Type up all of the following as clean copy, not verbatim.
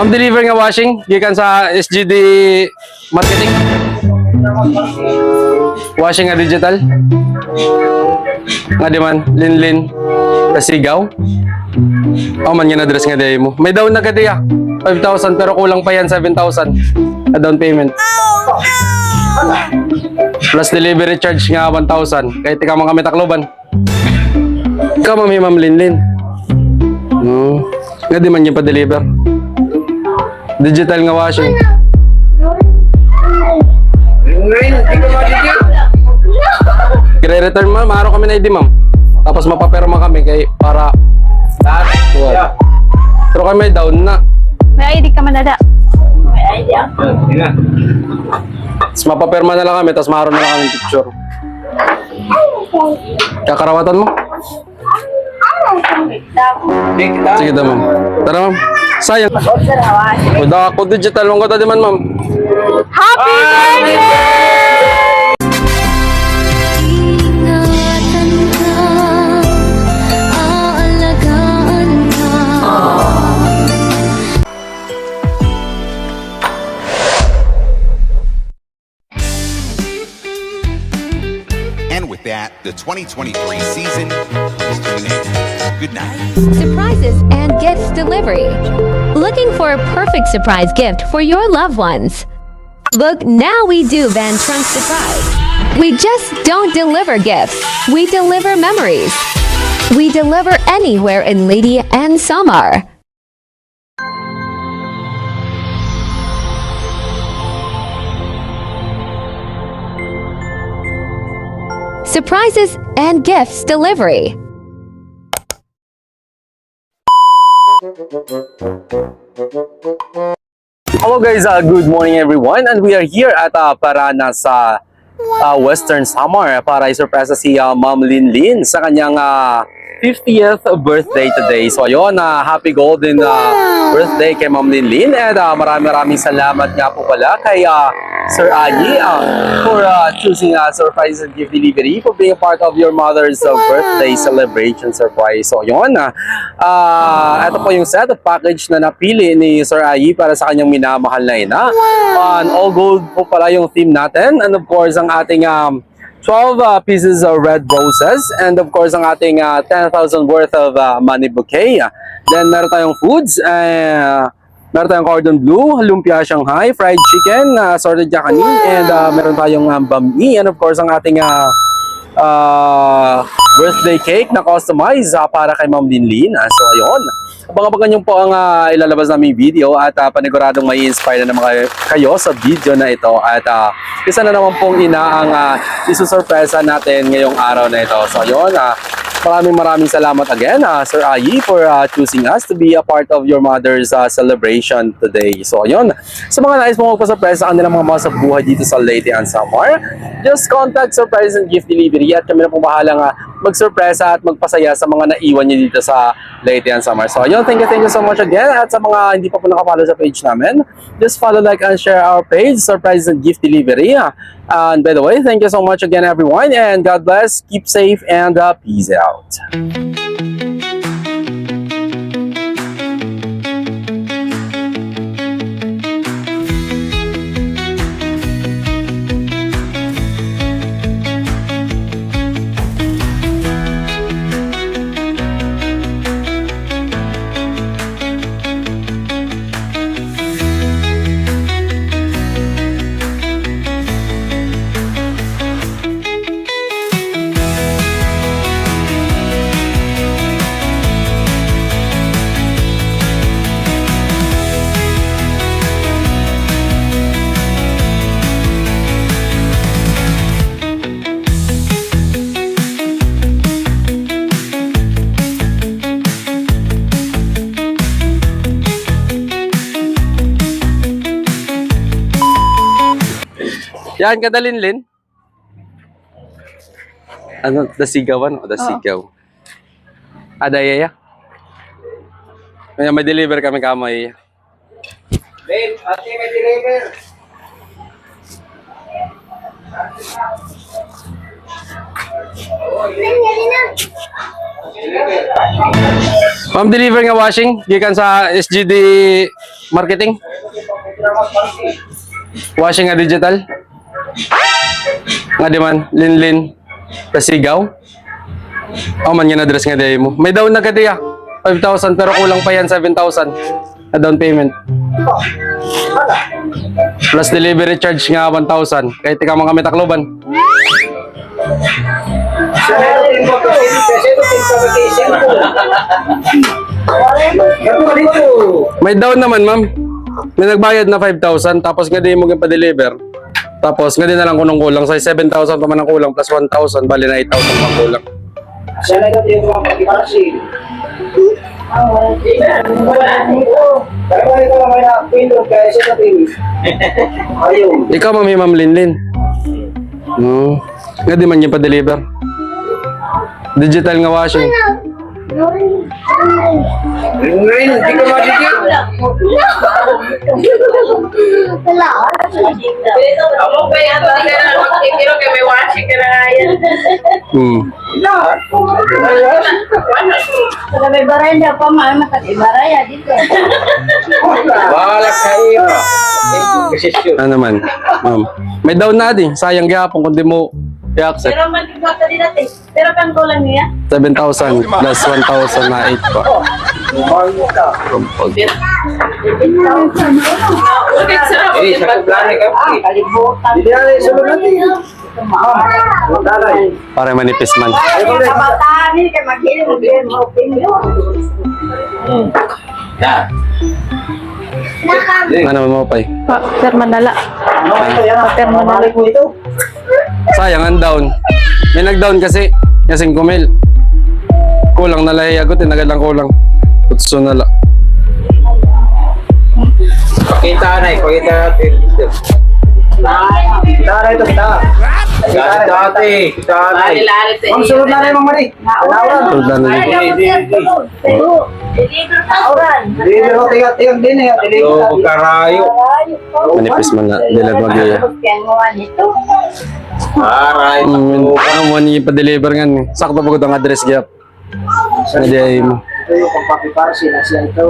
Ma'am, deliver nga washing gikan sa SGD Marketing. Washing nga digital. Nga di man, Linlin Kasigaw. Oh man nga address nga day mo. May down na kadi 5,000 pero kulang pa yan 7,000 na down payment. Plus delivery charge nga 1,000. Kahit ikaw mga kami Tacloban. Ikaw Ma'am Linlin. Nga di man yung pa-deliver. Digital nga washing. Kire-return ma'am, araw kami na ID ma'am. Tapos mapaperma kami kay para well. Pero kami down na. May ID ka man dada. May ID ako. Tapos mapaperma na lang kami, tapos maroon na lang kami picture. Kakarawatan mo? Sige daw ma'am. Tara ma'am. Sayang. Udah ako digital mong kota di man ma'am. Happy birthday! Ingatan ka, aalagaan ka. And with that, the 2023 season is to an end. Good night. Surprises and gifts delivery. Looking for a perfect surprise gift for your loved ones? Look, now we do Van Trunk Surprise. We just don't deliver gifts. We deliver memories. We deliver anywhere in Lady and Samar. Surprises and gifts delivery. Hello guys, good morning everyone, and we are here at Parana sa Western Samar para isurpresa si Ma'am Linlin sa kanyang 50th birthday today. So ayun, happy golden birthday kay Ma'am Linlin, and maraming salamat nga po pala kay Sir Ayi for choosing surprise and gift delivery, for being a part of your mother's birthday celebration surprise. So yun, ito po yung set of package na napili ni Sir Ayi para sa kanyang minamahal na ina. All gold po pala yung theme natin, and of course ang ating 12 pieces of red roses, and of course ang ating 10,000 worth of money bouquet. Then meron tayong foods, meron tayong cordon bleu, lumpia Shanghai, fried chicken, assorted jacani, and meron tayong bami, and of course ang ating birthday cake na customized para kay Ma'am Linlin. So ayun, abangan nyo po ang ilalabas naming video, at paniguradong may inspire na naman kayo sa video na ito, at isa na naman pong ina ang isusurpresa natin ngayong araw na ito. So ayun, maraming salamat again, Sir Ayi, for choosing us to be a part of your mother's celebration today. So ayun, sa mga nais mong magpasurpresa sa kanilang mga mahal sa buhay dito sa Leyte and Samar, just contact Surprise and Gift Delivery, at kami na pong bahalang magsurpresa at magpasaya sa mga naiwan nyo dito sa Leyte and Samar. So ayun, thank you so much again, at sa mga hindi pa po nakapollow sa page namin, just follow, like, and share our page, Surprise and Gift Delivery. And by the way, thank you so much again everyone, and God bless, keep safe, and peace out. Yan, kada Linlin. Ano, dasigawan o dasigaw? Adayaya. May deliver kami kamay. Ben, ate may deliver. Ma'am, deliver nga washing gikan sa SGD marketing? Washing nga digital? Nga di man, Linlin, Pasigaw? O man yung address nga di mo. May down na ka diya. 5,000 pero kulang pa yan 7,000 na down payment. Plus delivery charge nga 1,000. Kahit ikaw mga kami Tacloban. May down naman, ma'am. May nagbayad na 5,000 tapos nga di mo pa-deliver. Tapos nga di na lang kulang sa 7,000 pa man ang kulang plus 1,000 bali na 8,000 pang kulang. Siya na ito yung mga pag-iparasi. Kaya ba ito naman na pinto kaya siya sa TV? Ayun. Ikaw, Ma'am Linlin. No. Nga di man yung pa-deliver. Digital nga washing. Rin, hindi ka madigil. May baraya pa, makatibaraya dito. Balak kayo. Ano naman, ma'am. May down na din. Sayang gyapon kung di mo i-accept. Pero matigwata din natin. Pero kang kulang niya. 7,000 plus 1,000 na 8 pa. Eh, sa plano ka. Hindi na rin sunod natin. Dalay. Para manipis man. Kabataan ni kay maghiling mo din mo opinion. Ano mo pa Sir Manala. Terminal ko ito. Sayang ang down. May nag-down kasi. Kasing kumil. Kulang na lahi ako. Tinagal lang kulang. Tutso na lang. Pakita na eh. Pakita natin. Kita na ito. Kita. Kita dati. Kita dati. Ang sunod na rin, Mang Mari. Alawan. Tulad na dito. Deliver ho, tiyak din eh. Deliver. Karayo. Manipis man na. Dilag mag-iya. Aray. Ano mo niya pa-deliver nga ni. Sakto pagod ang address gap. Hindi ay mo. Ito yung pagpapiparsi na siya ito.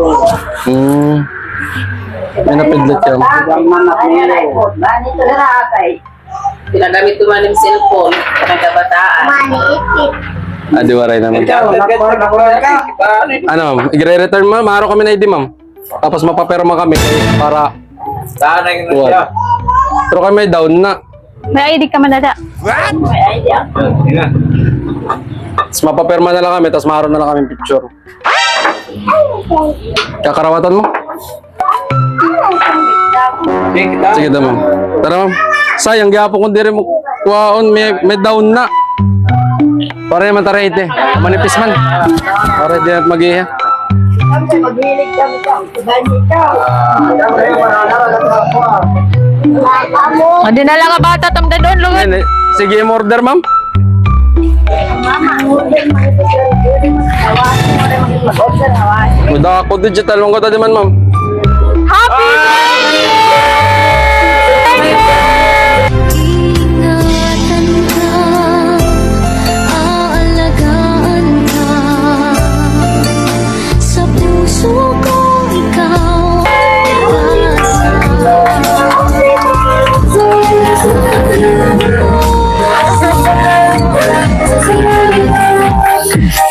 May napidlat yan. Ginagamit ko man yung cellphone ng kabataan. Adi waray naman. Ano ma'am, i-return ma'am. Maaro kami na ID ma'am. Tapos mapaperma kami para Sana yung siya. pero kami down na. May ID ka man nada. Tapos mapaperma na lang kami, tapos maaro na lang kami picture. Kakarawatan mo? Sige daw ma'am. Tara ma'am. Sayang gyapon kung di rin mo kuhaon, may down na. Para naman tarete. Manipis man. Para di na't mag-iya. Maghilig kami ka. Ganyan ka. Hindi na lang nga bata tamda doon, lugod. Sige, order ma'am. Udah ako digital mong kata di man ma'am. Happy Ingatan ka, aalagaan ka. Sa puso ko ikaw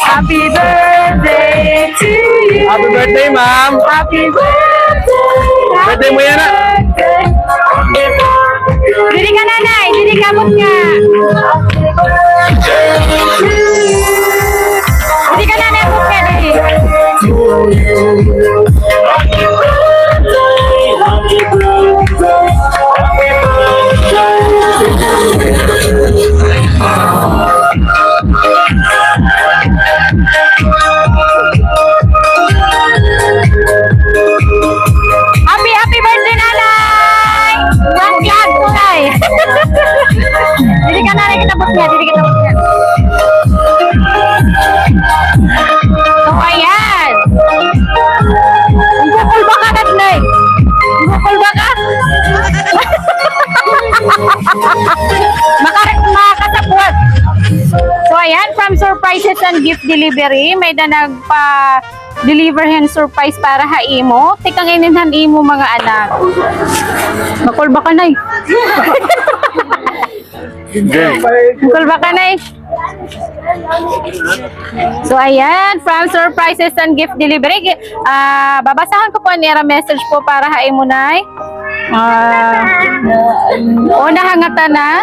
Happy birthday to you. Happy birthday ma'am. Happy birthday. Birthday mo yan ah. Diri ka nanay, diri ka bot nga. Diri ka nanay bot nga diri. Happy birthday nanay. One flag po nay. Diri ka nanay kita bot nga, diri kita bot nga. So ayan. Bukol ba ka nagnay? Bukol ba ka? Makakasapuat. So ayan, from Surprises and Gift Delivery, may na deliver hen surprise para ha imo. Tikang ininhan imo mga anak. Bakol ba ka nay? Bakol ba ka nay? So ayan, from surprises and gift delivery. Babasahan ko po ang message po para ha imo nay. Una hangatanan,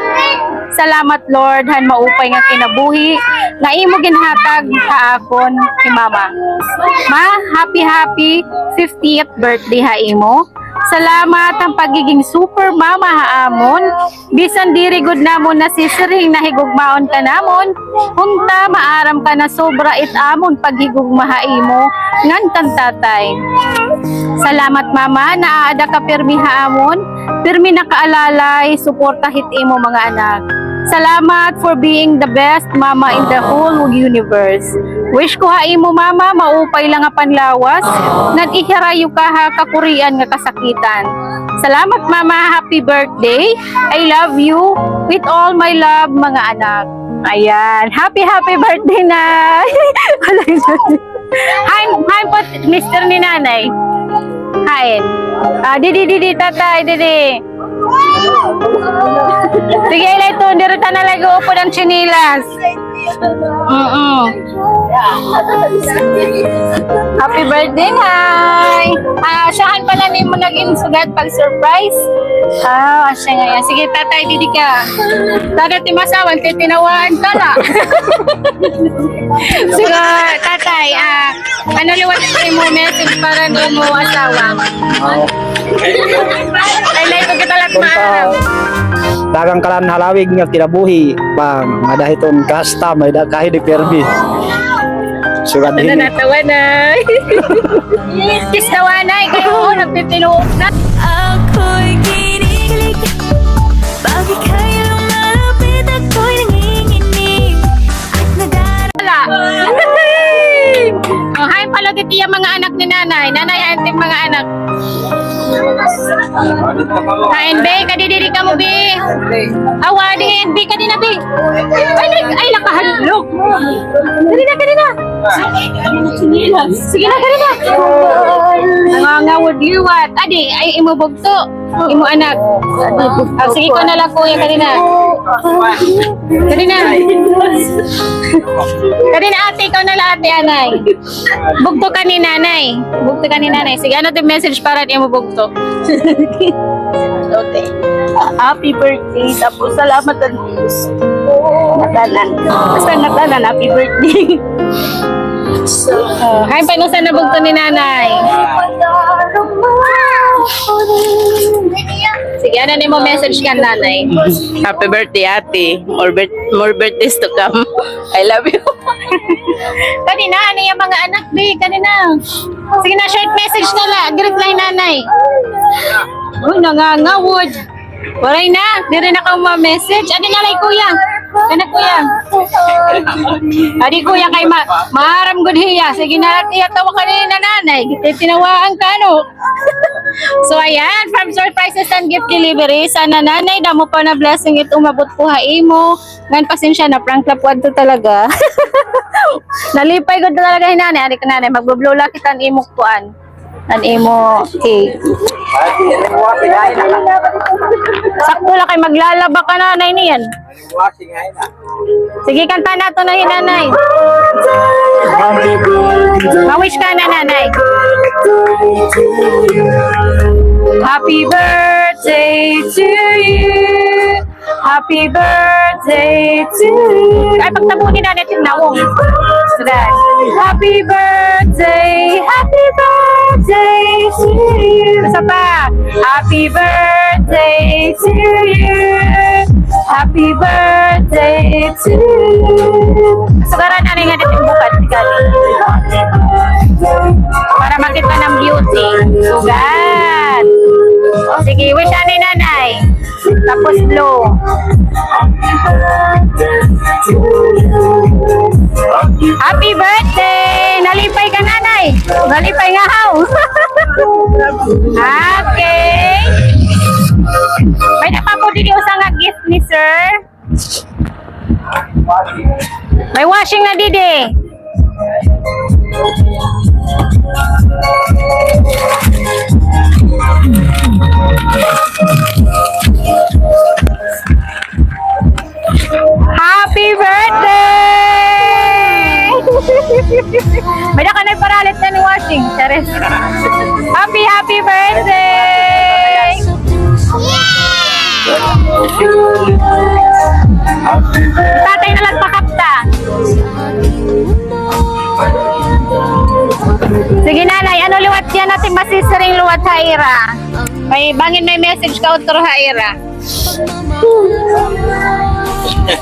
salamat Lord han maupay nga kinabuhi nga imo ginhatag ha akon si mama. Ma, happy 50th birthday ha imo. Salamat ang pagiging super mama ha amon. Bisan diri gud namon na sisring nahigugmaon ka namon. Unta maaram ka na sobra it amon paghigugma ha imo ngan kang tatay. Salamat mama, naaada ka pirmi ha amon. Pirmi nakaalalay, suporta hit imo mga anak. Salamat for being the best mama in the whole universe. Wish ko ha imo mama, maupay lang nga panlawas. Nag-ihirayo ka ha kakurian nga kasakitan. Salamat mama, happy birthday. I love you with all my love mga anak. Ayan, happy birthday na. Hi po, Mr. ni nanay. Hain. Didi, tatay, didi. Sige, ilay to. Dirita na lagi upo ng chinilas. Happy birthday, Nay. Siyahan pala ni mo naging sugat pag surprise. Siya nga yan. Sige, tatay, didi ka. Tada timasawan, titinawaan ka na. Sige, tatay, ano liwat mo message para ni mo asawa? Ilay to kita lang maarap. Dagang kalan halawig nga kinabuhi pang madahiton kasta may kahit di permi. Sugat Ano din. natawa na? Kiss tawa na. Kayo nagtitinuok na. Ako'y kinikilig. Bakit kaya lumalapit ako'y nanginginig at Wala. Hi, palagit iya mga anak ni nanay. Nanay, auntie mga anak. Kain, be. Kadidiri ka mo, be. Awadin, be. Kadina, be. Ay, nakahalok. Kadina. Sige na, kadina. Nangangawad liwat. Adi, ay imubugto. Imo anak. Sige ko na lang, kuya, kadina. Kadina, ate. Ikaw na lang, ate, anay. Bugto ka ni nanay. Sige, ano yung message para di mo bugto? Okay. Happy birthday. Tapos salamat ang Diyos. Natanan. Happy birthday. Hi, paano sa nabugto ni nanay? Sige, ano mo message ka nanay? Happy birthday, ate. More birthdays to come. I love you. Kanina, ano yung mga anak, be? Kanina. Sige na, short message na lang. Direct lang nanay. Uy, nangangawod. Waray na. Di rin ako ma-message. Adi na lang, kuya. Anak kuya. Adi kuya kay maharam good hiya. Sige na, tiya tawa ka rin na nanay. Tinawaan ka, no? So, ayan. From surprises and gift delivery. Sana nanay, damo pa na blessing ito umabot po haimo. Ngayon, pasensya na. Prank lapwad to talaga. Nalipay ko talaga hinanay. Adi ka nanay. Magbublola kita ang imok puan. Ang imo cake. Sakto lang kay maglalaba ka nanay niyan. Sige, kanta na ito na hinanay. Ma-wish ka na nanay. Happy birthday to you. Happy birthday to you. Ay, pagtabunin na natin nawong. Happy birthday to you. Isa pa. Happy birthday to you. Happy birthday to you. Sugaran na nga natin bukat. Para makita ng beauty. Sugat. Sige, wish anay nanay. Tapos blow. Happy birthday! Nalipay ka nanay. Nalipay nga haw. Okay. May napapo dito sa nga gift ni sir. May washing na didi. Happy birthday! May na ka na paralit na ni washing. Charis. Happy birthday! Tatay na lang pakapta. Sige nanay, ano liwat yan natin masisiring luwat haira? May bangin may message ka utro haira.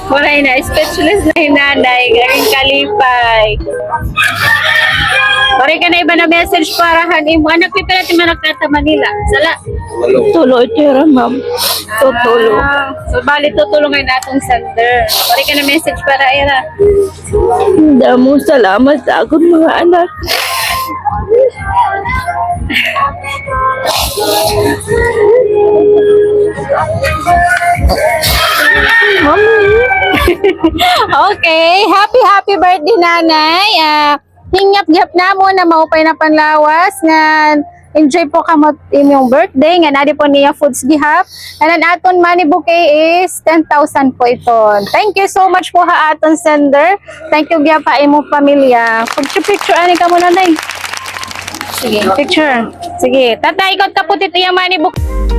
Waray na, speechless na yung nanay, galing kalipay. Waray ka na iba na message para hanin mo. Anak, pipa natin managkata Manila. Sala. Tuloy tira, ma'am. Tutulo. So, bali tutulungan natong sender. Waray ka na message para ira. Damo salamat sa akong mga anak. Okay, happy birthday nanay. Hingyap-gyap na mo na maupay na panlawas nga enjoy po kamot inyong birthday nga nadi po niya foods gihap. And aton money bouquet is 10,000 po ito. Thank you so much po ha aton sender. Thank you gyap pa imong pamilya. Picture ani ka mo nanay. Sige, picture. Sige, tatay ikot ka putit iya money bouquet.